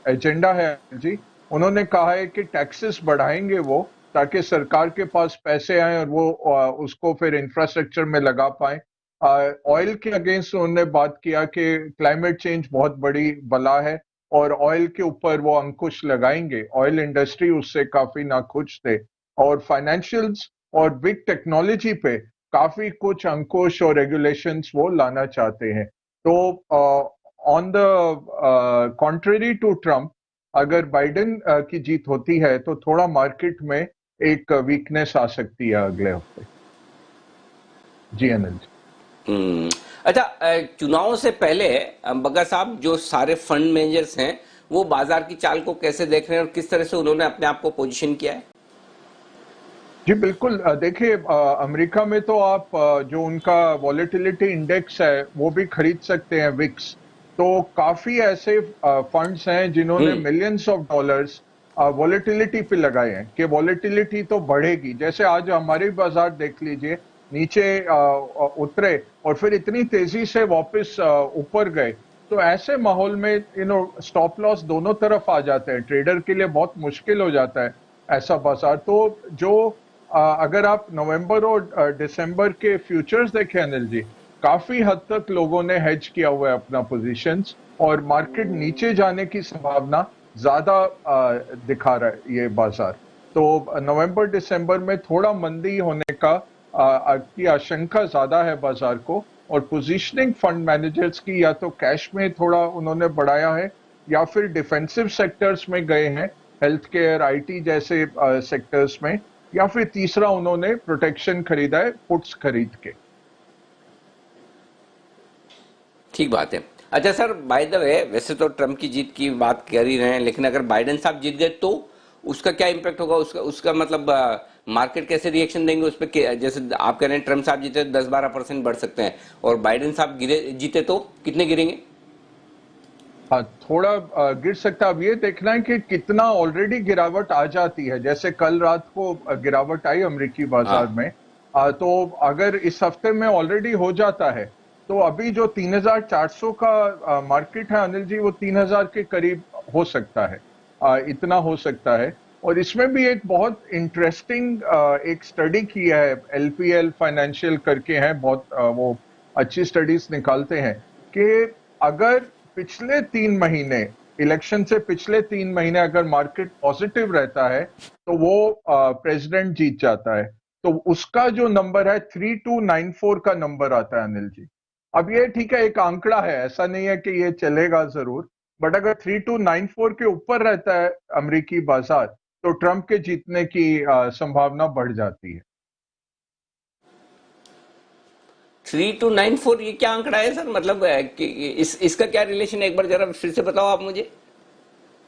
Agenda है जी, उन्होंने कहा है कि टैक्सेस बढ़ाएंगे वो, ताकि सरकार के पास पैसे आए और वो उसको फिर इंफ्रास्ट्रक्चर में लगा पाए। ऑयल के अगेंस्ट उन्होंने बात किया कि क्लाइमेट चेंज बहुत बड़ी बला है और ऑयल के ऊपर वो अंकुश लगाएंगे। ऑयल इंडस्ट्री उससे काफी नाखुश थे और फाइनेंशियल्स और बिग टेक्नोलॉजी पे काफी कुछ अंकुश और रेगुलेशंस वो लाना चाहते हैं। तो on the contrary to Trump, अगर बाइडेन की जीत होती है तो थोड़ा मार्केट में एक वीकनेस आ सकती है अगले हफ्ते। जी अनिल जी। अच्छा, चुनाव से पहले बग्गा साहब, जो सारे फंड मैनेजर्स हैं वो बाजार की चाल को कैसे देख रहे हैं और किस तरह से उन्होंने अपने आप को पोजीशन किया है? जी बिल्कुल, देखिए अमेरिका में तो आप जो उनका वॉलेटिलिटी इंडेक्स है वो भी खरीद सकते हैं, विक्स। तो काफी ऐसे फंड्स हैं जिन्होंने हम्म। मिलियंस ऑफ डॉलर्स वॉलेटिलिटी पे लगाए हैं कि वॉलेटिलिटी तो बढ़ेगी। जैसे आज हमारे बाजार देख लीजिए, नीचे उतरे और फिर इतनी तेजी से वापस ऊपर गए। तो ऐसे माहौल में स्टॉप लॉस दोनों तरफ आ जाते हैं, ट्रेडर के लिए बहुत मुश्किल हो जाता है ऐसा बाजार। तो जो अगर आप नवंबर और दिसंबर के फ्यूचर्स देखें अनिल जी, काफी हद तक लोगों ने हेज किया हुआ है अपना पोजीशंस और मार्केट नीचे जाने की संभावना ज्यादा दिखा रहा है ये बाजार। तो नवंबर दिसंबर में थोड़ा मंदी होने की आशंका ज्यादा है बाजार को। और पोजीशनिंग फंड मैनेजर्स की या तो कैश में थोड़ा उन्होंने बढ़ाया है या फिर डिफेंसिव सेक्टर्स में गए हैं, हेल्थ केयर, आईटी जैसे सेक्टर्स में, या फिर तीसरा उन्होंने प्रोटेक्शन खरीदा है पुट्स खरीद के। ठीक बात है। अच्छा सर, बाय द वे, वैसे तो ट्रम्प की जीत की बात कर ही रहे हैं, लेकिन अगर बाइडेन साहब जीत गए तो उसका क्या इम्पैक्ट होगा? उसका उसका मतलब मार्केट कैसे रिएक्शन देंगे उस पर? जैसे आप कह रहे हैं ट्रम्प साहब जीते तो 10-12% बढ़ सकते हैं, और बाइडेन साहब जीते तो कितने गिरेंगे? हाँ, थोड़ा गिर सकता है। अब ये देखना है कि कितना ऑलरेडी गिरावट आ जाती है। जैसे कल रात को गिरावट आई अमेरिकी बाजार हाँ। में, तो अगर इस हफ्ते में ऑलरेडी हो जाता है तो अभी जो 3,400 का मार्केट है अनिल जी, वो 3,000 के करीब हो सकता है। इतना हो सकता है। और इसमें भी एक बहुत इंटरेस्टिंग एक स्टडी की है, एलपीएल फाइनेंशियल करके हैं, बहुत वो अच्छी स्टडीज निकालते हैं कि अगर पिछले 3 महीने, इलेक्शन से पिछले 3 महीने अगर मार्केट पॉजिटिव रहता है तो वो प्रेसिडेंट जीत जाता है। तो उसका जो नंबर है 3294 का नंबर आता है अनिल जी। अब ये ठीक है, एक आंकड़ा है, ऐसा नहीं है कि ये चलेगा जरूर, बट अगर 3294 के ऊपर रहता है अमेरिकी बाजार तो ट्रंप के जीतने की संभावना बढ़ जाती है। 3294, ये क्या आंकड़ा है सर? मतलब कि इसका क्या रिलेशन है? एक बार जरा फिर से बताओ आप मुझे।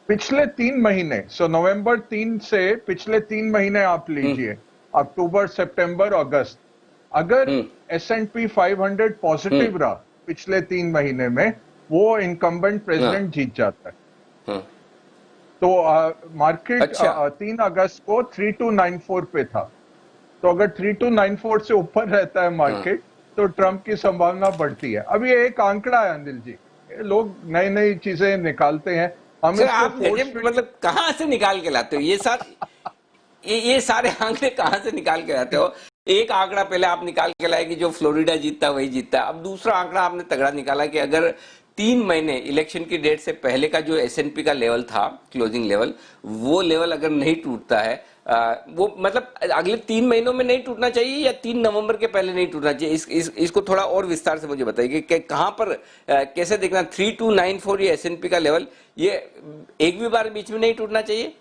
पिछले 3 महीने, नवंबर 3 से पिछले 3 महीने आप हम्म। लीजिए, अक्टूबर सितंबर अगस्त, अगर हम्म। S&P 500 हम्म। पॉजिटिव रहा पिछले 3 महीने में, वो इनकम्बेंट हाँ। प्रेसिडेंट जीत जाता है। हाँ। तो मार्केट अच्छा। 3 अगस्त को 3294 पे था। तो अगर 3294 से ऊपर रहता है हाँ। मार्केट तो ट्रंप की संभावना बढ़ती है। अब ये एक आंकड़ा है अनिल जी, ये लोग नई नई चीजें निकालते हैं, हम सर, इसको आप फोर्स गजब, फिट। मतलब कहाँ से निकाल के लाते हो ये सर? ये सारे आंकड़े कहाँ से निकाल के लाते हो? एक आंकड़ा पहले आप निकाल के लाए कि जो फ्लोरिडा जीतता है वही जीतता है। अब दूसरा आंकड़ा आपने तगड़ा निकाला कि अगर 3 महीने इलेक्शन की डेट से पहले का जो एसएनपी का लेवल था, क्लोजिंग लेवल, वो लेवल अगर नहीं टूटता है, वो मतलब अगले 3 महीनों में नहीं टूटना चाहिए या 3 नवंबर के पहले नहीं टूटना चाहिए? इसको थोड़ा और विस्तार से मुझे बताइए कि कहाँ पर कैसे देखना 3294 ये एसएनपी का लेवल, ये एक भी बार बीच में नहीं टूटना चाहिए?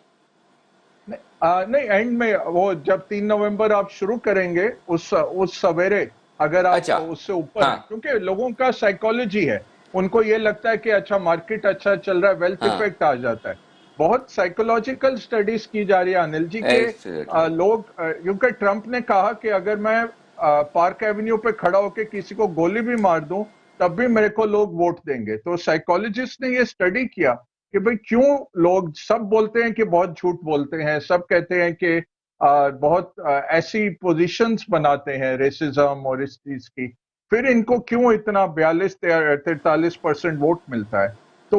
नहीं, नहीं, एंड में वो जब 3 नवंबर आप शुरू करेंगे उस सवेरे अगर आप अच्छा। उससे ऊपर हाँ। हैं, क्योंकि लोगों का साइकोलॉजी है, उनको ये लगता है कि अच्छा मार्केट अच्छा चल रहा है, वेल्थ हाँ। इफेक्ट आ जाता है। बहुत साइकोलॉजिकल स्टडीज की जा रही है अनिल जी के। एब्सोल्युटली। लोग क्योंकि ट्रंप ने कहा कि अगर मैं पार्क एवेन्यू पे खड़ा होकर किसी को गोली भी मार दूं तब भी मेरे को लोग वोट देंगे। तो साइकोलॉजिस्ट ने ये स्टडी किया कि भाई क्यों लोग सब बोलते हैं कि बहुत झूठ बोलते हैं, सब कहते हैं कि बहुत ऐसी पोजीशंस बनाते हैं रेसिज्म और इस चीज की, फिर इनको क्यों इतना 42-43% वोट मिलता है। तो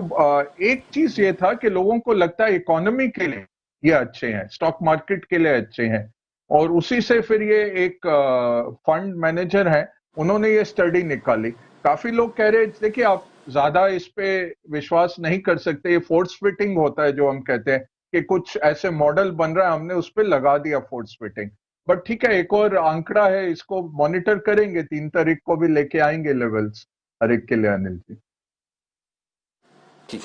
एक चीज ये था कि लोगों को लगता है इकोनॉमी के लिए ये अच्छे हैं, स्टॉक मार्केट के लिए अच्छे हैं, और उसी से फिर ये एक फंड मैनेजर है, उन्होंने ये स्टडी निकाली। काफी लोग कह रहे देखिए आप ज्यादा इस पे विश्वास नहीं कर सकते, ये फोर्स फिटिंग होता है जो हम कहते हैं कि कुछ ऐसे मॉडल बन रहा है, हमने उस पर लगा दिया फोर्स फिटिंग। बट ठीक है, एक और आंकड़ा है, इसको मॉनिटर करेंगे, 3 तारीख को भी लेके आएंगे लेवल्स हर एक के लिए, अनिल जी। ठीक,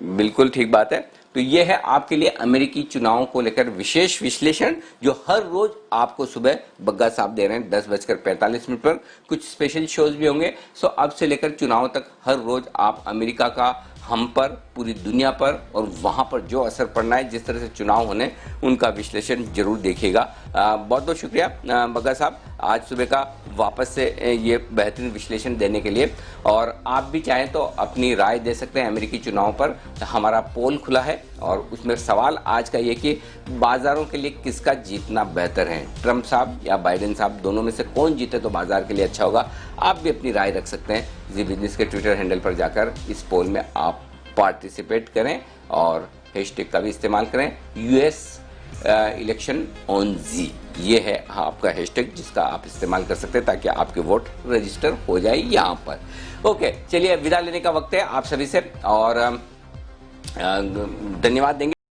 बिल्कुल ठीक बात है। तो ये है आपके लिए अमेरिकी चुनावों को लेकर विशेष विश्लेषण, जो हर रोज आपको सुबह बग्गा साहब दे रहे हैं 10:45 पर। कुछ स्पेशल शोज भी होंगे। सो अब से लेकर चुनाव तक हर रोज आप अमेरिका का, हम पर, पूरी दुनिया पर और वहां पर जो असर पड़ना है, जिस तरह से चुनाव होने, उनका विश्लेषण जरूर देखिएगा। बहुत बहुत शुक्रिया बग्गा साहब, आज सुबह का वापस से ये बेहतरीन विश्लेषण देने के लिए। और आप भी चाहें तो अपनी राय दे सकते हैं अमेरिकी चुनाव पर। हमारा पोल खुला है और उसमें सवाल आज का ये कि बाजारों के लिए किसका जीतना बेहतर है, ट्रंप साहब या बाइडेन साहब, दोनों में से कौन जीते तो बाजार के लिए अच्छा होगा। आप भी अपनी राय रख सकते हैं जी बिजनेस के ट्विटर हैंडल पर जाकर। इस पोल में आप पार्टिसिपेट करें और हैशटैग का भी इस्तेमाल करें, यूएस इलेक्शन ऑन जी, ये है आपका हैशटैग जिसका आप इस्तेमाल कर सकते हैं ताकि आपके वोट रजिस्टर हो जाए यहाँ पर। ओके, चलिए विदा लेने का वक्त है आप सभी से, और धन्यवाद देंगे।